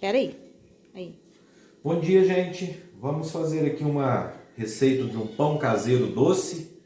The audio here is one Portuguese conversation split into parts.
Espera aí. Aí. Bom dia, gente. Vamos fazer aqui uma receita de um pão caseiro doce.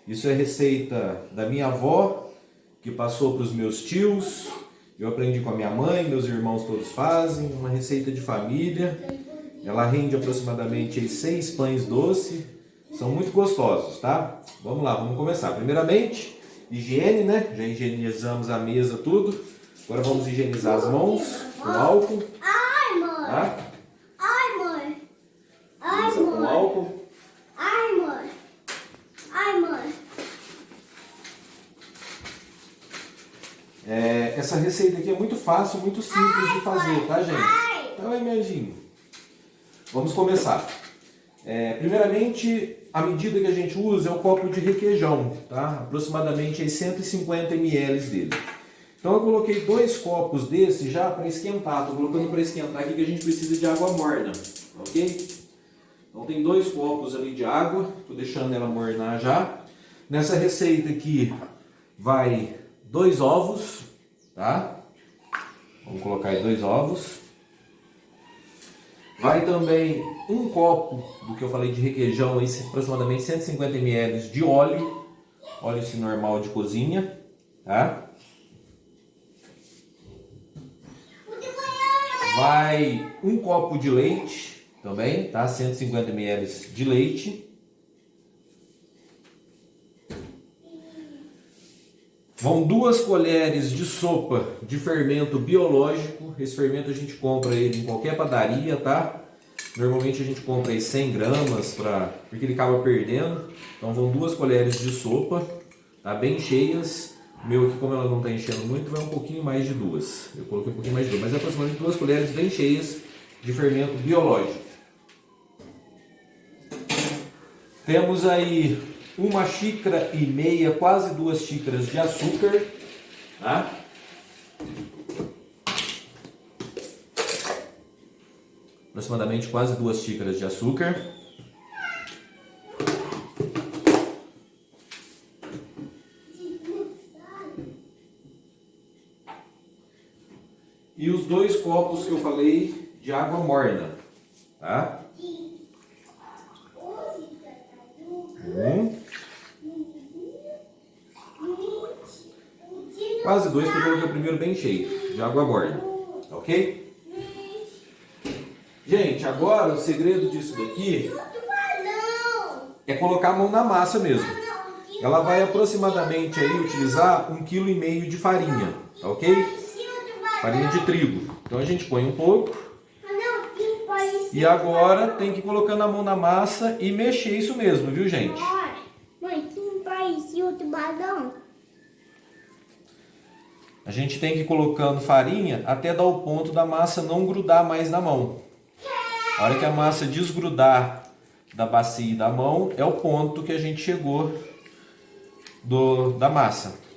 Isso é receita da minha avó, que passou para os meus tios. Eu aprendi com a minha mãe, meus irmãos todos fazem. Uma receita de família. Ela rende aproximadamente 6 pães doces. São muito gostosos, tá? Vamos lá, vamos começar. Primeiramente, higiene, né? Já higienizamos a mesa, tudo. Agora vamos higienizar as mãos com álcool. Ai, mãe. Tá? Ai, mãe. Ai, Higieniza com mãe. álcool. Ai, mãe. Ai, mãe. Essa receita aqui é muito fácil, muito simples de fazer, tá, gente? Então é, minha gente. Vamos começar. Primeiramente, a medida que a gente usa é o copo de requeijão, tá? Aproximadamente 150 ml dele. Então eu coloquei 2 copos desse já para esquentar. Estou colocando para esquentar aqui que a gente precisa de água morna, ok? Então tem 2 copos ali de água, estou deixando ela mornar já. Nessa receita aqui vai 2 ovos, tá? Vamos colocar aí 2 ovos. Vai também 1 copo do que eu falei de requeijão, aí, aproximadamente 150 ml de óleo. Óleo esse normal de cozinha, tá? Vai 1 copo de leite também, tá? 150 ml de leite. Vão 2 colheres de sopa de fermento biológico. Esse fermento a gente compra ele em qualquer padaria, tá? Normalmente a gente compra aí 100 gramas, porque ele acaba perdendo. Então vão 2 colheres de sopa, tá? Bem cheias. O meu aqui, como ela não está enchendo muito, vai um pouquinho mais de 2. Eu coloquei um pouquinho mais de 2, mas é aproximadamente 2 colheres bem cheias de fermento biológico. Temos aí 1,5 xícaras, quase 2 xícaras de açúcar, tá? Aproximadamente quase 2 xícaras de açúcar. E os 2 copos que eu falei de água morna, tá? Quase 2, porque eu coloquei o primeiro bem cheio de água morna, ok? Gente, agora o segredo disso daqui é colocar a mão na massa mesmo. Ela vai aproximadamente aí utilizar 1,5 kg de farinha, tá ok? Farinha de trigo. Então a gente põe um pouco. E agora tem que ir colocando a mão na massa e mexer isso mesmo, viu, gente? Mãe, que parecia o tubarão. A gente tem que ir colocando farinha até dar o ponto da massa não grudar mais na mão. A hora que a massa desgrudar da bacia e da mão, é o ponto que a gente chegou da massa.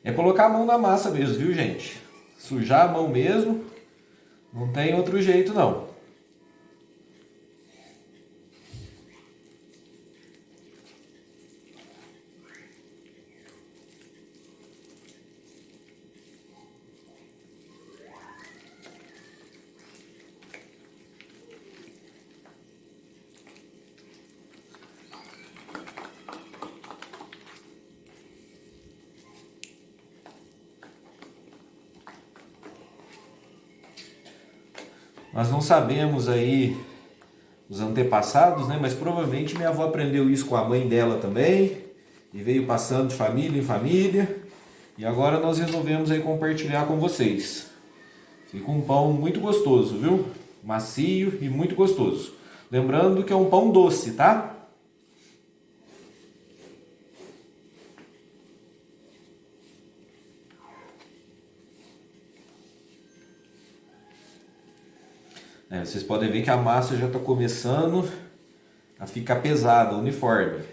É colocar a mão na massa mesmo, viu, gente? Sujar a mão mesmo. Não tem outro jeito, não. Nós não sabemos aí os antepassados, né? Mas provavelmente minha avó aprendeu isso com a mãe dela também e veio passando de família em família. E agora nós resolvemos aí compartilhar com vocês. Fica um pão muito gostoso, viu? Macio e muito gostoso. Lembrando que é um pão doce, tá? Vocês podem ver que a massa já está começando a ficar pesada, uniforme.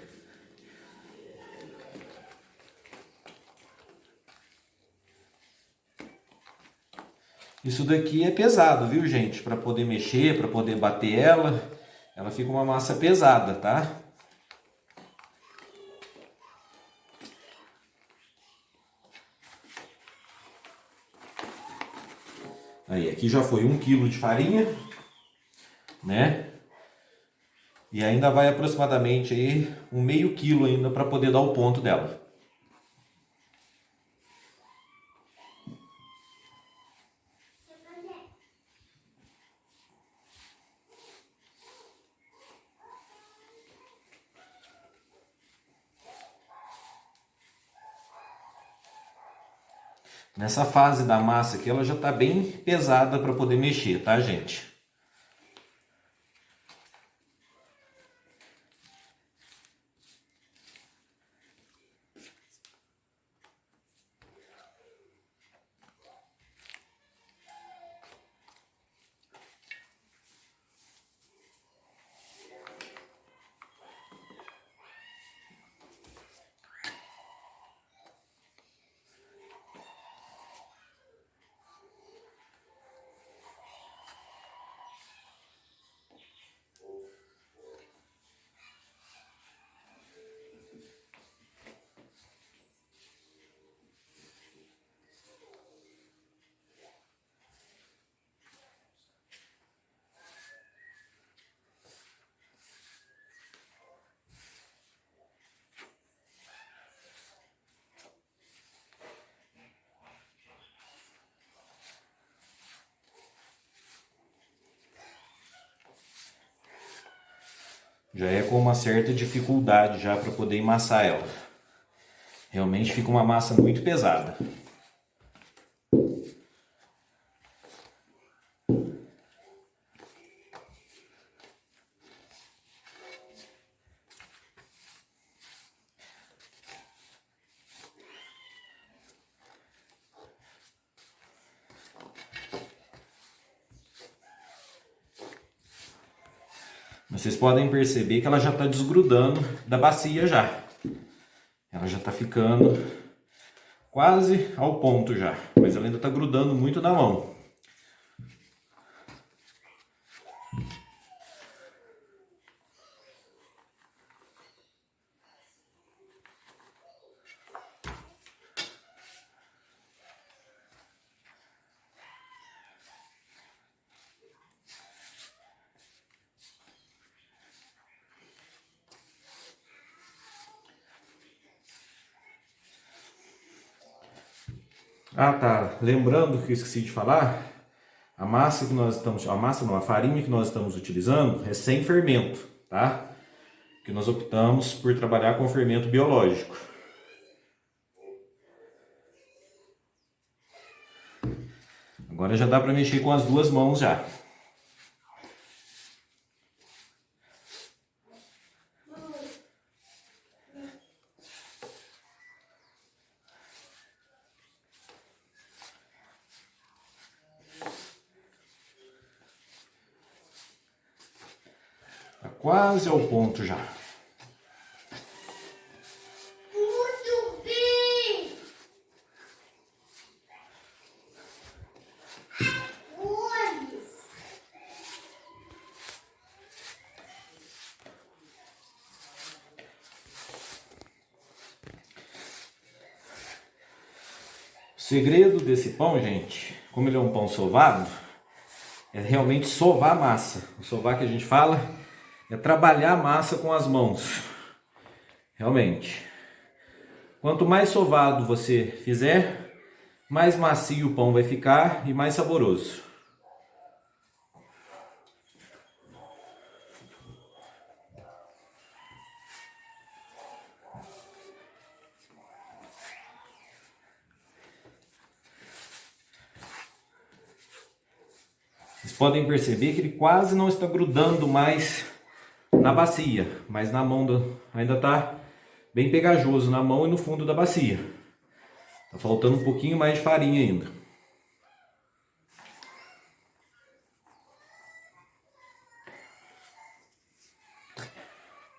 Isso daqui é pesado, viu, gente? Para poder mexer, para poder bater ela fica uma massa pesada, tá? Aí, aqui já foi 1 quilo de farinha, né? E ainda vai aproximadamente aí um meio quilo ainda para poder dar o ponto dela. Nessa fase da massa aqui, ela já está bem pesada para poder mexer, tá, gente? Já é com uma certa dificuldade já para poder emassar ela. Realmente fica uma massa muito pesada. Vocês podem perceber que ela já está desgrudando da bacia já. Ela já está ficando quase ao ponto já, mas ela ainda está grudando muito na mão. Ah, tá. Lembrando que eu esqueci de falar, a massa que nós estamos, a massa não, a farinha que nós estamos utilizando é sem fermento, tá? Que nós optamos por trabalhar com fermento biológico. Agora já dá para mexer com as duas mãos já. Tá quase ao ponto já. Muito bem! Cores! O segredo desse pão, gente, como ele é um pão sovado, é realmente sovar a massa. O sovar que a gente fala é trabalhar a massa com as mãos. Realmente. Quanto mais sovado você fizer, mais macio o pão vai ficar e mais saboroso. Vocês podem perceber que ele quase não está grudando mais na bacia, mas na mão ainda está bem pegajoso na mão e no fundo da bacia. Tá faltando um pouquinho mais de farinha ainda.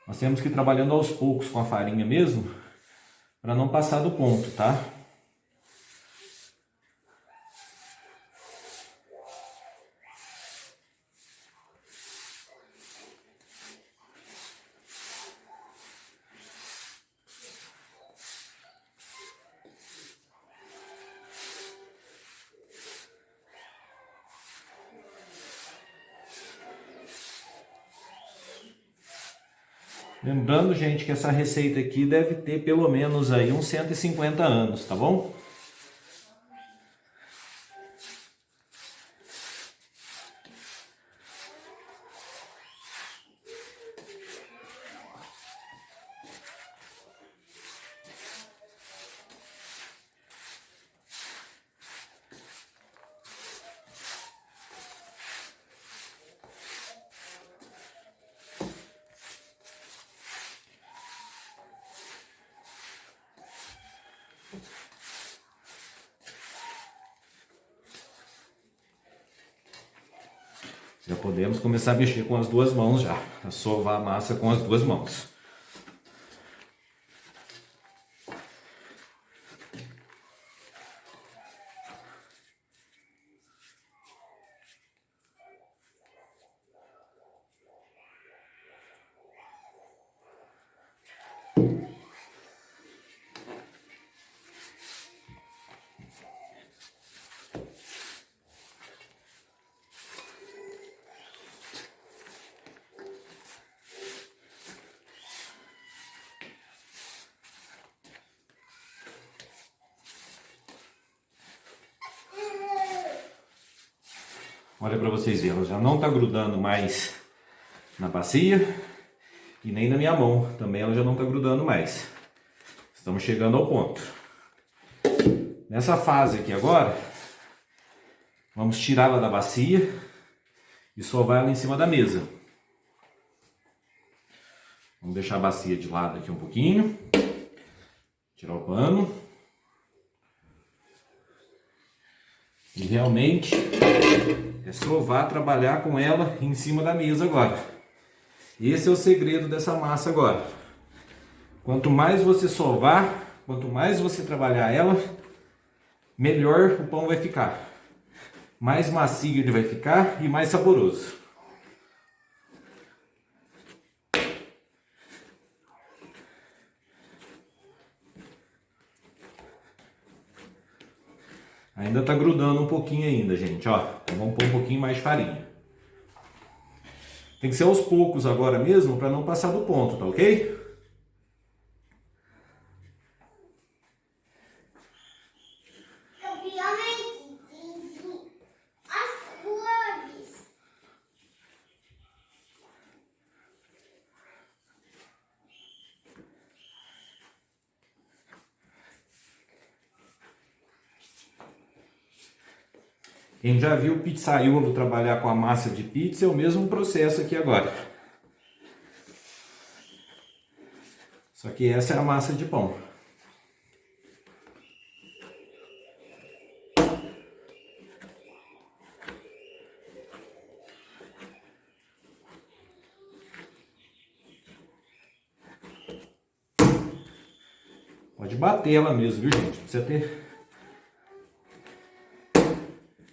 Nós temos que ir trabalhando aos poucos com a farinha mesmo, para não passar do ponto, tá? Lembrando, gente, que essa receita aqui deve ter pelo menos aí uns 150 anos, tá bom? Já podemos começar a mexer com as duas mãos já, a sovar a massa com as duas mãos. Olha para vocês verem, ela já não está grudando mais na bacia e nem na minha mão. Também ela já não está grudando mais. Estamos chegando ao ponto. Nessa fase aqui agora, vamos tirá-la da bacia e sovar ela em cima da mesa. Vamos deixar a bacia de lado aqui um pouquinho. Tirar o pano. E realmente é sovar, trabalhar com ela em cima da mesa agora. Esse é o segredo dessa massa agora. Quanto mais você sovar, quanto mais você trabalhar ela, melhor o pão vai ficar. Mais macio ele vai ficar e mais saboroso. Ainda tá grudando um pouquinho ainda, gente, ó. Então vamos pôr um pouquinho mais de farinha. Tem que ser aos poucos agora mesmo para não passar do ponto, tá ok? As cores. Quem já viu o pizzaiolo trabalhar com a massa de pizza é o mesmo processo aqui agora. Só que essa é a massa de pão. Pode bater ela mesmo, viu, gente? Precisa ter...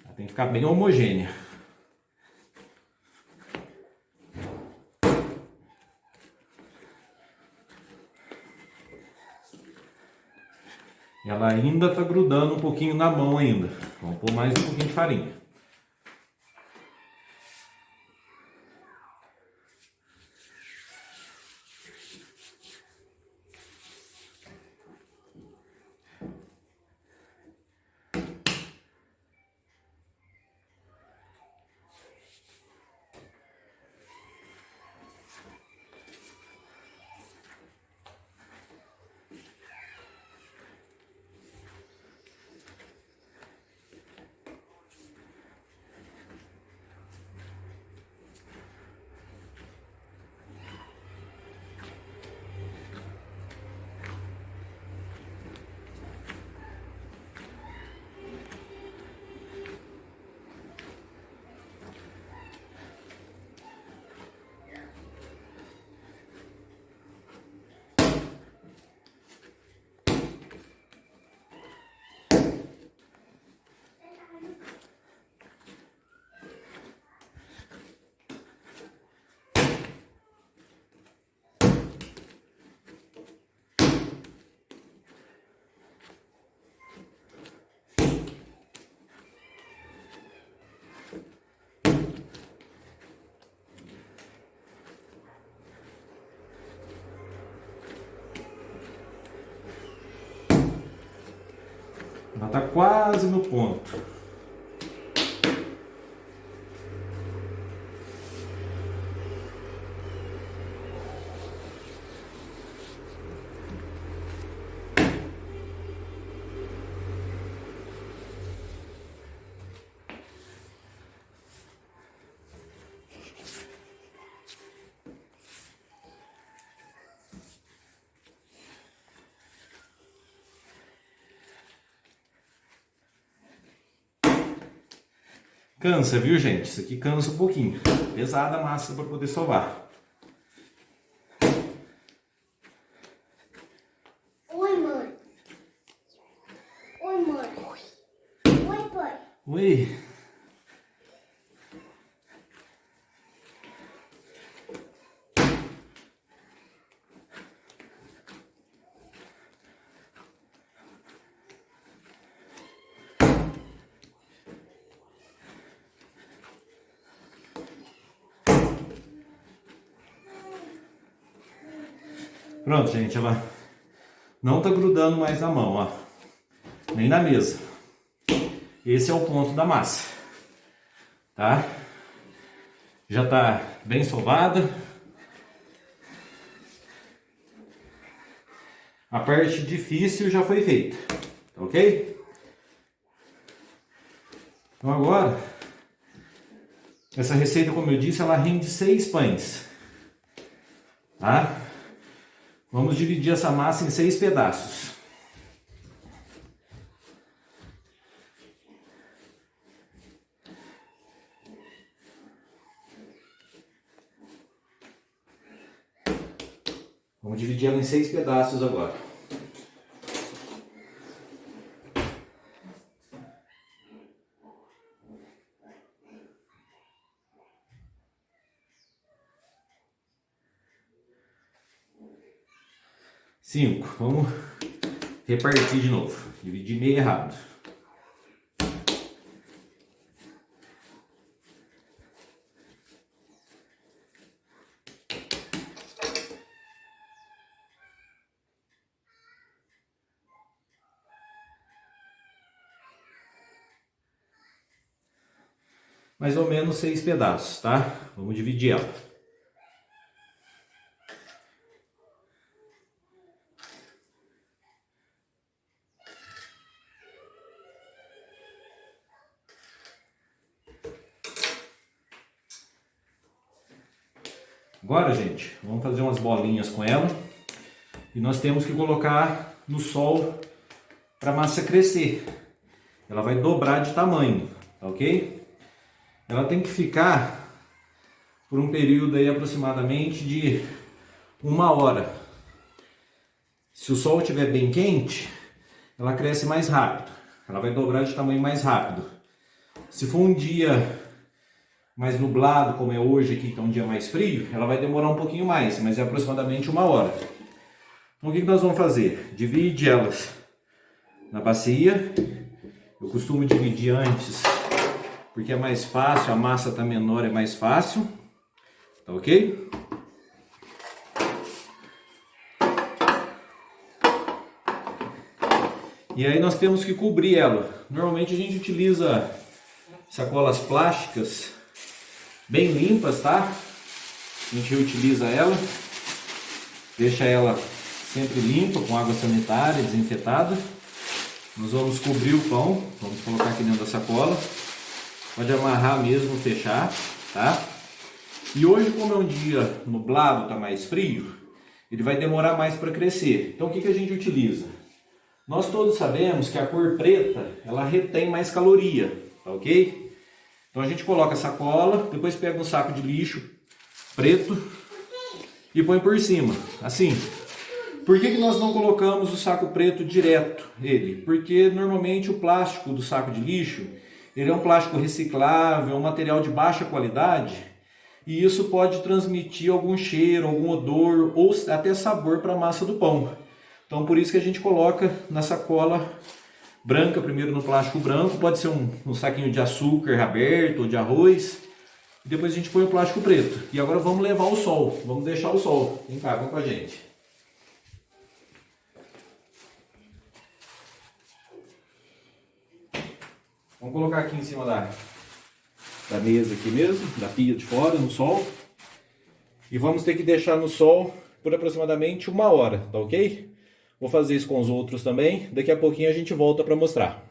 Ela tem que ficar bem homogênea. Ela ainda está grudando um pouquinho na mão ainda. Vamos pôr mais um pouquinho de farinha. Ela está quase no ponto. Cansa, viu, gente? Isso aqui cansa um pouquinho. Pesada a massa para poder sovar. Oi, mãe. Oi, mãe. Oi, pai. Oi. Pronto, gente, ela não tá grudando mais na mão, ó, nem na mesa. Esse é o ponto da massa, tá? Já tá bem sovada. A parte difícil já foi feita, tá ok? Então agora, essa receita, como eu disse, ela rende 6 pães, tá? Vamos dividir essa massa em 6 pedaços. Vamos dividir ela em 6 pedaços agora. Cinco. Vamos repartir de novo. Dividir meio errado. Mais ou menos 6 pedaços, tá? Vamos dividir ela. Agora, gente, vamos fazer umas bolinhas com ela. E nós temos que colocar no sol para a massa crescer. Ela vai dobrar de tamanho, tá ok? Ela tem que ficar por um período aí aproximadamente de 1 hora. Se o sol estiver bem quente, ela cresce mais rápido. Ela vai dobrar de tamanho mais rápido. Se for um dia mais nublado, como é hoje aqui, que é um dia mais frio, ela vai demorar um pouquinho mais, mas é aproximadamente 1 hora. Então o que nós vamos fazer? Divide elas na bacia. Eu costumo dividir antes, porque é mais fácil, a massa está menor, é mais fácil. Tá ok? E aí nós temos que cobrir ela. Normalmente a gente utiliza sacolas plásticas bem limpas, tá? A gente reutiliza ela, deixa ela sempre limpa, com água sanitária, desinfetada. Nós vamos cobrir o pão, vamos colocar aqui dentro da sacola. Pode amarrar mesmo, fechar, tá? E hoje, como é um dia nublado, tá mais frio, ele vai demorar mais para crescer. Então o que a gente utiliza? Nós todos sabemos que a cor preta, ela retém mais caloria, tá ok? Então a gente coloca a sacola, depois pega um saco de lixo preto e põe por cima, assim. Por que nós não colocamos o saco preto direto ele? Porque normalmente o plástico do saco de lixo, ele é um plástico reciclável, um material de baixa qualidade, e isso pode transmitir algum cheiro, algum odor ou até sabor para a massa do pão. Então por isso que a gente coloca na sacola branca, primeiro no plástico branco, pode ser um saquinho de açúcar aberto ou de arroz, e depois a gente põe o plástico preto. E agora vamos levar ao sol, vamos deixar o sol. Vem cá, vem com a gente. Vamos colocar aqui em cima da mesa aqui mesmo, da pia de fora, no sol. E vamos ter que deixar no sol por aproximadamente 1 hora, tá ok? Vou fazer isso com os outros também. Daqui a pouquinho a gente volta para mostrar.